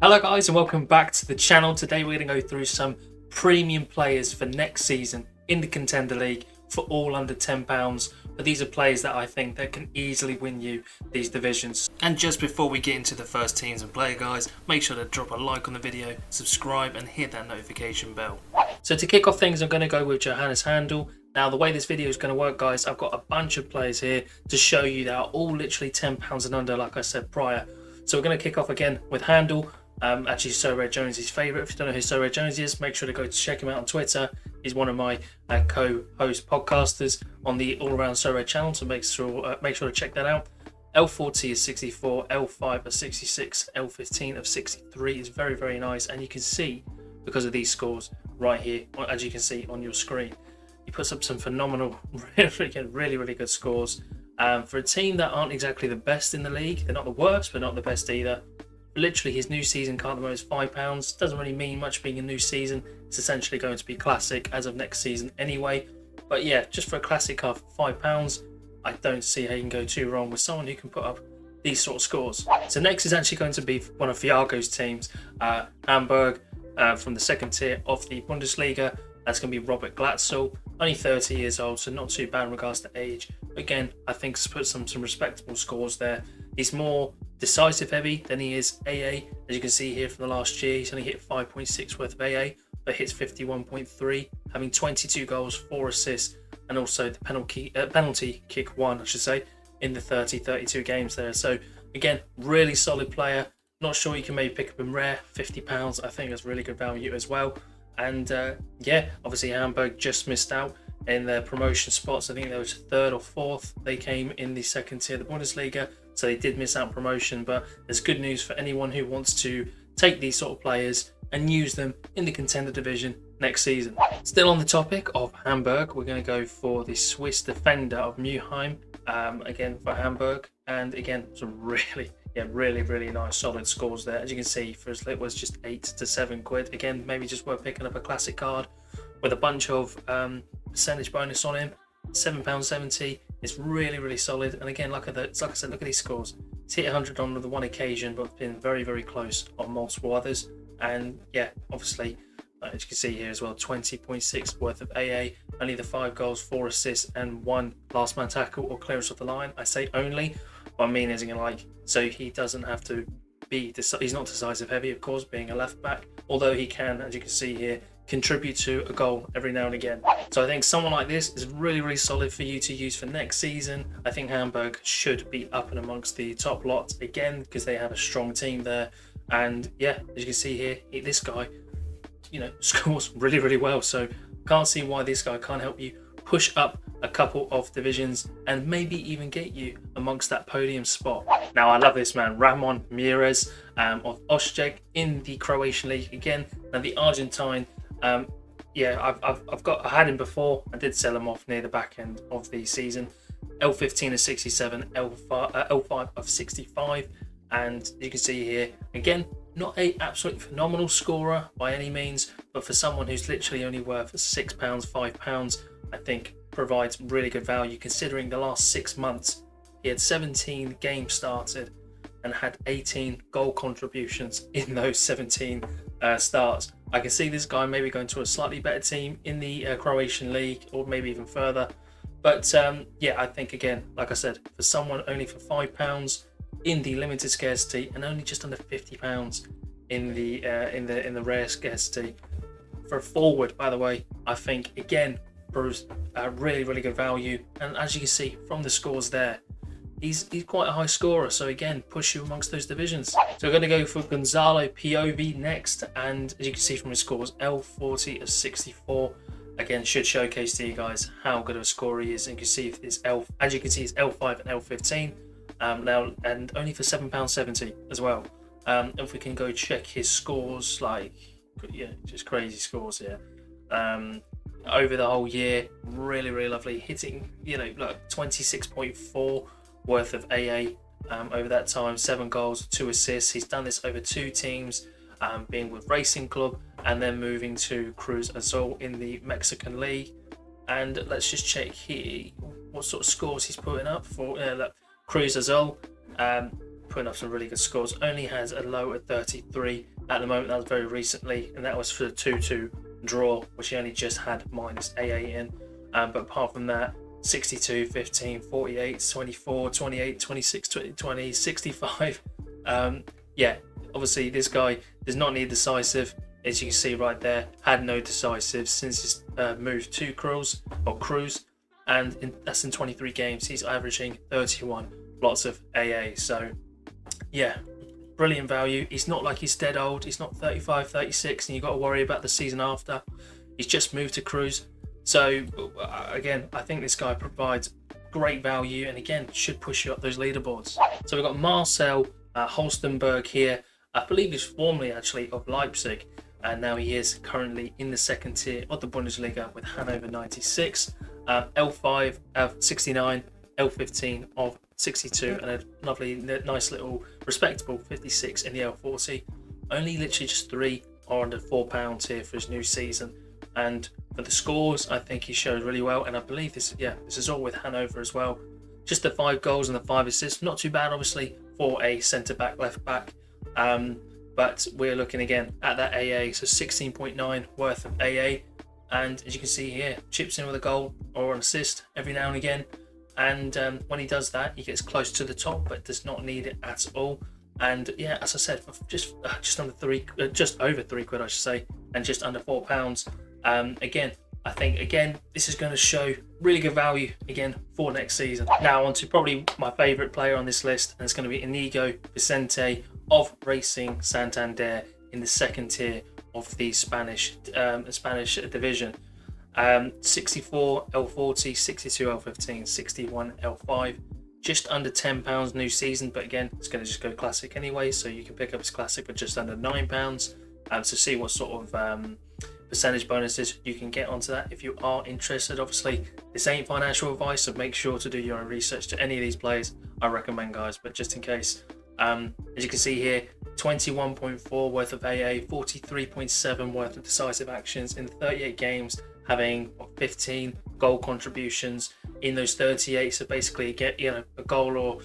Hello guys and welcome back to the channel. Today we're going to go through some premium players for next season in the Contender League for all under £10. But these are players that I think that can easily win you these divisions. And just before we get into the first teams and player guys, make sure to drop a like on the video, subscribe and hit that notification bell. So to kick off things, I'm going to go with Johannes Handl. Now the way this video is going to work guys, I've got a bunch of players here to show you that are all literally £10 and under like I said prior. So we're going to kick off again with Handl. Actually, Sorare Jones' favourite. If you don't know who Sorare Jones is, make sure to go check him out on Twitter. He's one of my co-host podcasters on the All Around Sorare channel, so make sure to check that out. L40 is 64, L5 is 66, L15 of 63 is very, very nice, and you can see because of these scores right here, as you can see on your screen, he puts up some phenomenal, really good scores. For a team that aren't exactly the best in the league, they're not the worst, but not the best either. Literally, his new season card at the moment is £5. Doesn't really mean much being a new season. It's essentially going to be classic as of next season anyway. But yeah, just for a classic card for £5, I don't see how you can go too wrong with someone who can put up these sort of scores. So next is actually going to be one of Viago's teams, Hamburg, from the second tier of the Bundesliga. That's going to be Robert Glatzel, only 30 years old, so not too bad in regards to age. Again, I think he's put some respectable scores there. He's more decisive heavy than he is AA. As you can see here from the last year, he's only hit 5.6 worth of AA, but hits 51.3, having 22 goals, 4 assists, and also the penalty kick 1, I should say, in the 32 games there. So again, really solid player. Not sure you can maybe pick up him rare, £50. I think that's really good value as well. And yeah, obviously Hamburg just missed out in their promotion spots. I think there was third or fourth. They came in the second tier of the Bundesliga, so they did miss out promotion. But there's good news for anyone who wants to take these sort of players and use them in the Contender division next season. Still on the topic of Hamburg, we're going to go for the Swiss defender of Muheim, again for Hamburg. And again, some really nice solid scores there. As you can see, for as little as just £8 to £7. Again, maybe just worth picking up a classic card with a bunch of percentage bonus on him. £7.70 is really solid. And again, like I said, look at these scores. He's hit 100 on the one occasion, but been very close on multiple others. And yeah, obviously, as you can see here as well, 20.6 worth of AA, only the 5 goals, 4 assists, and 1 last man tackle or clearance of the line. I say only, what I mean is, so he doesn't have to be, he's not decisive heavy, of course, being a left back, although he can, as you can see here, contribute to a goal every now and again. So I think someone like this is really solid for you to use for next season. I think Hamburg should be up and amongst the top lot again because they have a strong team there. And yeah, as you can see here, this guy, scores really well. So can't see why this guy can't help you push up a couple of divisions and maybe even get you amongst that podium spot. Now I love this man, Ramon Mierez of Osijek in the Croatian league again. Now the Argentine, yeah, I had him before. I did sell him off near the back end of the season. L15 is 67, L5 of 65, and you can see here again, not a absolutely phenomenal scorer by any means, but for someone who's literally only worth £6, £5, I think provides really good value considering the last 6 months he had 17 games started and had 18 goal contributions in those 17 starts. I can see this guy maybe going to a slightly better team in the Croatian league or maybe even further. But yeah, I think again, like I said, for someone only for £5 in the limited scarcity and only just under £50 in the rare scarcity for a forward, by the way, I think again proves really good value. And as you can see from the scores there, he's quite a high scorer, so again push you amongst those divisions. So we're going to go for Gonzalo Piovi next, and as you can see from his scores, L40 of 64 again should showcase to you guys how good of a scorer he is. And you can see his as you can see his L5 and L15 now, and only for £7.70 as well. If we can go check his scores, like, yeah, just crazy scores here. Over the whole year, really lovely, hitting, look, 26.4 worth of AA over that time, 7 goals, 2 assists. He's done this over 2 teams, being with Racing Club and then moving to Cruz Azul in the Mexican League. And let's just check here what sort of scores he's putting up for Cruz Azul. putting up some really good scores. Only has a low at 33 at the moment. That was very recently, and that was for the 2-2 draw, which he only just had minus AA in. But apart from that, 62, 15, 48, 24, 28, 26, 20, 65. Yeah, obviously this guy does not need decisive. As you can see right there, had no decisive since his move to Cruise, and that's in 23 games. He's averaging 31, lots of AA. So yeah, brilliant value. He's not like he's dead old. He's not 35, 36, and you've got to worry about the season after. He's just moved to Cruise. So again, I think this guy provides great value, and again, should push you up those leaderboards. So we've got Marcel Halstenberg here. I believe he's formerly actually of Leipzig, and now he is currently in the second tier of the Bundesliga with Hannover 96, L5 of 69, L15 of 62, and a lovely, nice little respectable 56 in the L40. Only literally just 3 are under £4 here for his new season, and for the scores, I think he showed really well, and I believe this is all with Hanover as well. Just the 5 goals and the 5 assists, not too bad obviously for a centre back, left back. But we're looking again at that AA, so 16.9 worth of AA, and as you can see here, chips in with a goal or an assist every now and again, and when he does that, he gets close to the top, but does not need it at all. And yeah, as I said, for just under just over £3, I should say, and just under £4. Again, I think this is going to show really good value again for next season. Now on to probably my favourite player on this list, and it's going to be Inigo Vicente of Racing Santander in the second tier of the Spanish division. 64 L40, 62 L15, 61 L5. Just under £10 new season, but again, it's going to just go classic anyway, so you can pick up his classic for just under £9. To see what sort of percentage bonuses you can get onto that if you are interested. Obviously, this ain't financial advice, so make sure to do your own research to any of these players. I recommend, guys, but just in case. As you can see here, 21.4 worth of AA, 43.7 worth of decisive actions in 38 games, having 15 goal contributions in those 38. So basically, you get a goal or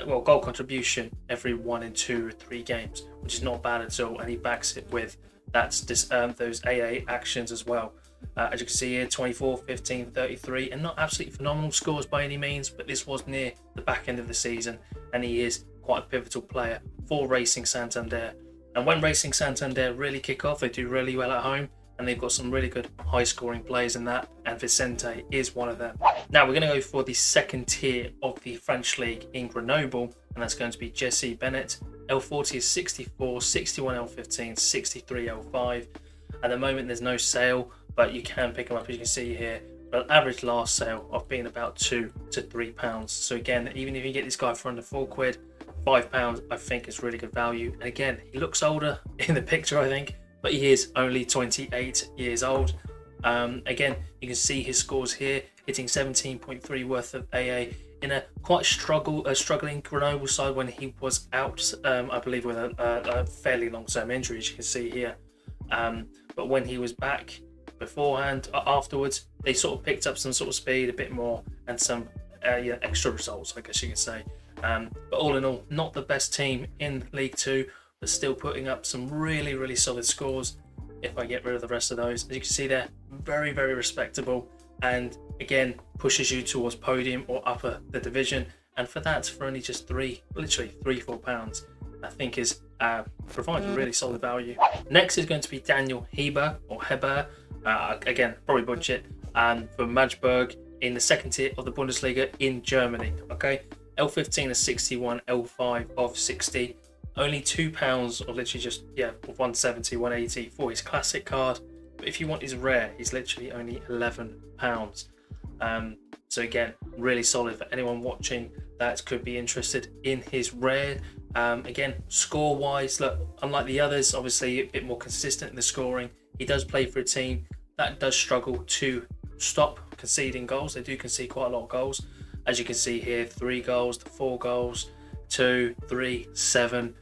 goal contribution every 1 in 2 or 3 games, which is not bad at all. And he backs it with those AA actions as well. As you can see here, 24, 15, 33, and not absolutely phenomenal scores by any means, but this was near the back end of the season, and he is quite a pivotal player for Racing Santander. And when Racing Santander really kick off, they do really well at home, and they've got some really good high scoring players in that, and Vicente is one of them. Now we're going to go for the second tier of the French League in Grenoble, and that's going to be Jesse Benet. L40 is 64, 61 L15, 63 L5. At the moment there's no sale, but you can pick them up, as you can see here. But an average last sale of being about £2 to £3. So again, even if you get this guy for under £4, £5 I think is really good value. And again, he looks older in the picture, I think, but he is only 28 years old. Again, you can see his scores here, hitting 17.3 worth of AA in a quite struggling Grenoble side when he was out, I believe, with a fairly long-term injury, as you can see here. But when he was back beforehand, afterwards, they sort of picked up some sort of speed a bit more and some extra results, I guess you could say. But all in all, not the best team in League Two, but still putting up some really, really solid scores. If I get rid of the rest of those, as you can see there, very, very respectable, and again pushes you towards podium or upper the division. And for that, for only just literally £3-4, I think is providing really solid value. Next is going to be Daniel Heber or Heber, again probably budget, for Magdeburg in the second tier of the Bundesliga in Germany. Okay, L15 is 61, L5 of 60. Only £2, or literally just 170, 180 for his classic card. But if you want his rare, he's literally only £11. So again, really solid for anyone watching that could be interested in his rare. Again, score wise, look, unlike the others, obviously a bit more consistent in the scoring. He does play for a team that does struggle to stop conceding goals. They do concede quite a lot of goals, as you can see here, 3 goals to 4 goals, 2, 3, 7.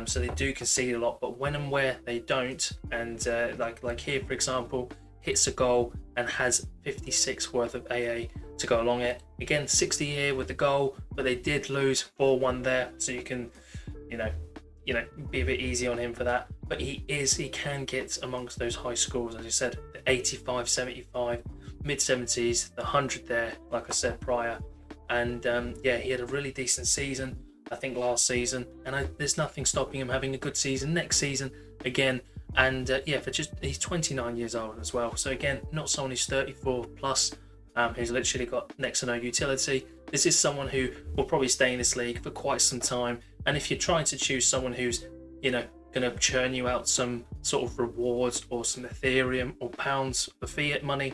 So they do concede a lot, but when and where they don't, and like here for example, hits a goal and has 56 worth of AA to go along it. Again, 60 here with the goal, but they did lose 4-1 there, so you can, you know, be a bit easy on him for that. But he can get amongst those high scores, as you said, the 85, 75, mid 70s, the 100 there, like I said prior. And yeah, he had a really decent season, I think, last season, and there's nothing stopping him having a good season next season again. And yeah, he's 29 years old as well. So again, not someone who's 34 plus, who's literally got next to no utility. This is someone who will probably stay in this league for quite some time. And if you're trying to choose someone who's, you know, going to churn you out some sort of rewards or some Ethereum or pounds for fiat money,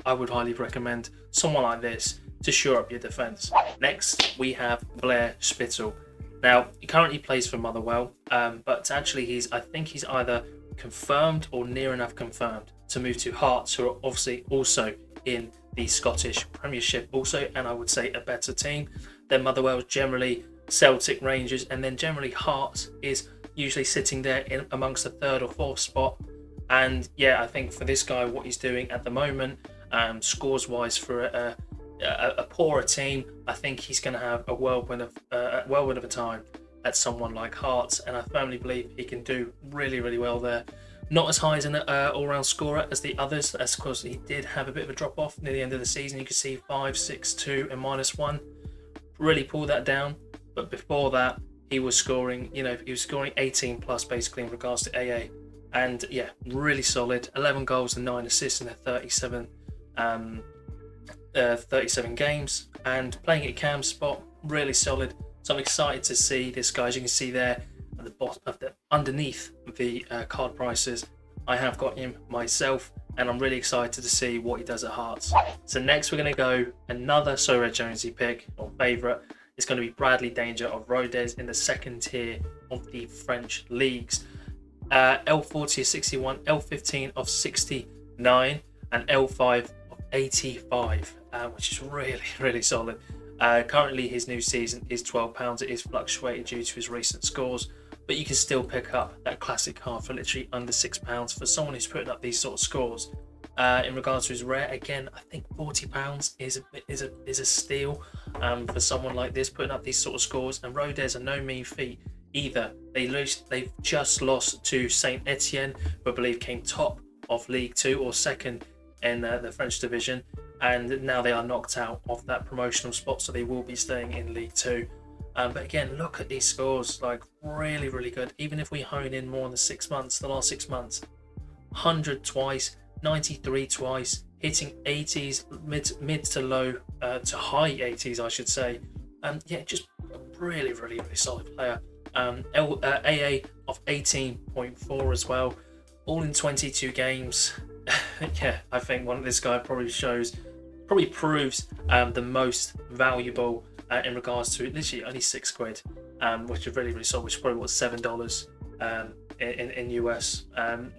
I would highly recommend someone like this to shore up your defence. Next, we have Blair Spittal. Now, he currently plays for Motherwell, but actually I think he's either confirmed or near enough confirmed to move to Hearts, who are obviously also in the Scottish Premiership also, and I would say a better team than Motherwell. Generally Celtic, Rangers, and then generally Hearts is usually sitting there in amongst the third or fourth spot. And yeah, I think for this guy, what he's doing at the moment, scores wise for a poorer team, I think he's going to have a whirlwind of a time at someone like Hearts, and I firmly believe he can do really, really well there. Not as high as an all-round scorer as the others, as of course he did have a bit of a drop-off near the end of the season. You can see 5, 6, 2 and -1. Really pulled that down, but before that he was scoring, he was scoring 18 plus basically in regards to AA. And yeah, really solid. 11 goals and 9 assists in the 37 games, and playing at cam spot, really solid. So I'm excited to see this guy. As you can see there at the bottom of underneath the card prices, I have got him myself, and I'm really excited to see what he does at Hearts. So next we're going to go another Sorare Jonesy pick, or favourite. It's going to be Bradley Danger of Rodez in the second tier of the French leagues. L40 of 61, L15 of 69, and L5 of 85, which is really, really solid. Currently his new season is £12. It is fluctuated due to his recent scores, but you can still pick up that classic card for literally under £6 for someone who's putting up these sort of scores. In regards to his rare, again, I think £40 is a steal for someone like this putting up these sort of scores. And Rodez are no mean feat either. They've just lost to Saint Etienne, who I believe came top of League 2 or second in the French division, and now they are knocked out of that promotional spot, so they will be staying in League 2. But again, look at these scores, like really, really good. Even if we hone in more on the last 6 months, 100 twice, 93 twice, hitting 80s, mid to low to high 80s, I should say. Yeah, just a really, really, really solid player. AA of 18.4 as well, all in 22 games. Yeah, I think this guy probably proves the most valuable in regards to literally only £6, which is really, really solid, which is probably what, $7 in US.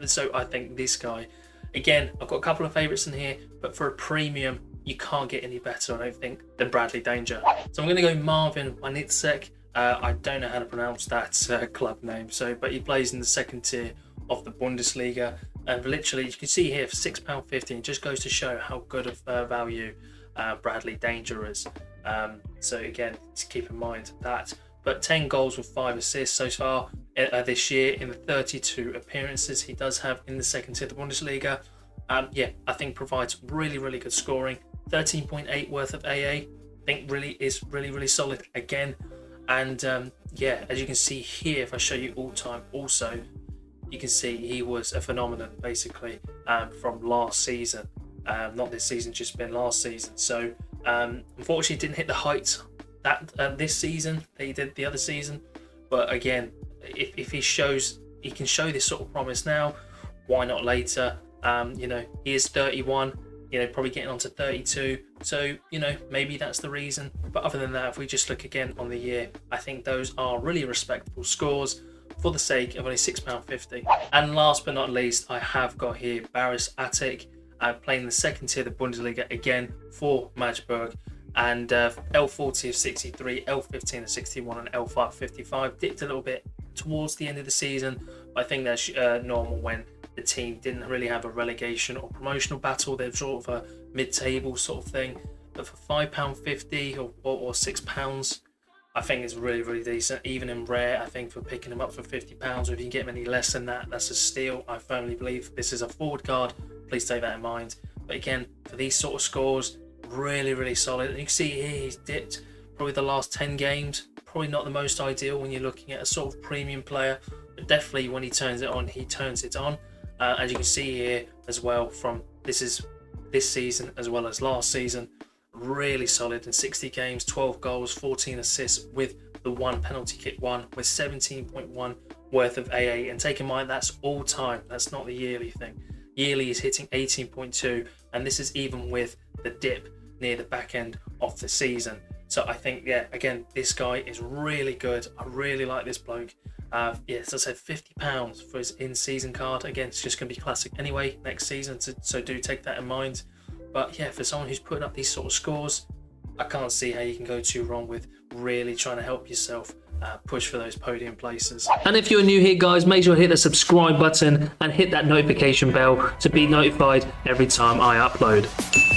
So I think this guy, again, I've got a couple of favourites in here, but for a premium, you can't get any better, I don't think, than Bradley Danger. So I'm going to go Marvin Jutt. I don't know how to pronounce that club name, but he plays in the second tier of the Bundesliga, and literally you can see here for £6.50, just goes to show how good of value Bradley Danger is. So again, to keep in mind that. But 10 goals with 5 assists so far this year in the 32 appearances he does have in the second tier of the Bundesliga. Yeah, I think provides really, really good scoring. 13.8 worth of AA, I think really is really, really solid again. And yeah, as you can see here, if I show you all time also, you can see he was a phenomenon basically from last season. Not this season, just been last season. So unfortunately didn't hit the heights that this season that he did the other season. But again, if he can show this sort of promise now, why not later? He is 31, probably getting on to 32. So, maybe that's the reason. But other than that, if we just look again on the year, I think those are really respectable scores for the sake of only £6.50. And last but not least, I have got here Boris Atik, playing the second tier of the Bundesliga again for Magdeburg. And L40 of 63, L15 of 61, and L5 of 55. Dipped a little bit towards the end of the season, but I think that's normal when the team didn't really have a relegation or promotional battle. They're sort of a mid-table sort of thing. but for £5.50 or £6, I think it's really, really decent. Even in rare, I think for picking him up for £50, or if you can get him any less than that, that's a steal. I firmly believe this is a forward card. Please take that in mind. But again, for these sort of scores, really, really solid. And you can see here he's dipped probably the last 10 games. Probably not the most ideal when you're looking at a sort of premium player, but definitely when he turns it on, he turns it on. As you can see here as well, from this season as well as last season, really solid in 60 games, 12 goals, 14 assists with the 1 penalty kick won, with 17.1 worth of AA. And take in mind, that's all time, that's not the yearly thing. Yearly is hitting 18.2, and this is even with the dip near the back end of the season. So I think, yeah, again, this guy is really good. I really like this bloke. Yeah, as I said, £50 for his in-season card. Again, it's just going to be classic anyway next season, so do take that in mind. But yeah, for someone who's putting up these sort of scores, I can't see how you can go too wrong with really trying to help yourself push for those podium places. And if you're new here, guys, make sure to hit the subscribe button and hit that notification bell to be notified every time I upload.